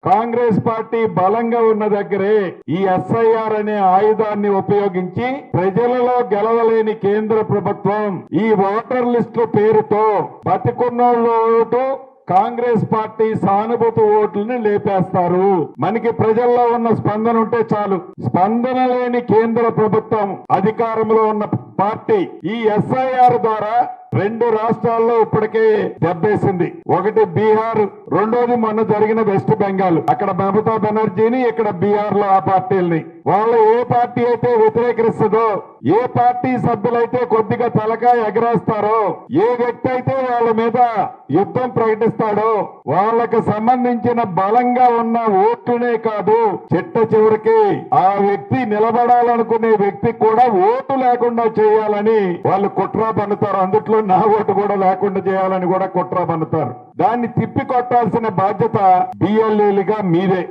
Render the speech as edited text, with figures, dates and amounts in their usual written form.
Congress party బలంగా ఉన్న దగ్గరే ఈ ఎస్ఐఆర్ అనే ఆయుధాన్ని ఉపయోగించి ప్రజలలో గెలవలేని కేంద్ర ప్రభుత్వం ఈ ఓటర్ లిస్టు పేరుతో బతికున్నోళ్ళ ఓటు కాంగ్రెస్ పార్టీ సానుభూతి ఓట్లని లేపేస్తారు. మనకి ప్రజల్లో ఉన్న స్పందన ఉంటే చాలు. స్పందన లేని కేంద్ర ప్రభుత్వం అధికారంలో ఉన్న పార్టీ ఈ ఎస్ఐఆర్ ద్వారా 2 రాష్ట్రాల్లో ఇప్పటికే దెబ్బేసింది. ఒకటి బీహార్, రెండోది మొన్న జరిగిన వెస్ట్ బెంగాల్. అక్కడ మమతా బెనర్జీని, ఇక్కడ బీహార్ లో ఆ పార్టీల్ని. వాళ్ళు ఏ పార్టీ అయితే వ్యతిరేకిస్తుందో, ఏ పార్టీ సభ్యులైతే కొద్దిగా తలకాయ ఎగరేస్తారో, ఏ వ్యక్తి అయితే వాళ్ళ మీద యుద్ధం ప్రకటిస్తాడో వాళ్ళకు సంబంధించిన బలంగా ఉన్న ఓట్లనే కాదు, చిట్ట చివరికి ఆ వ్యక్తి నిలబడాలనుకునే వ్యక్తి కూడా ఓటు లేకుండా చేయాలని వాళ్ళు కుట్ర పన్నుతారు. అందుట్లో నా ఓటు కూడా లేకుండా చేయాలని కూడా కుట్ర పన్నుతారు. దాన్ని తిప్పి కొట్టాల్సిన బాధ్యత బిఎల్ఏలుగా మీదే.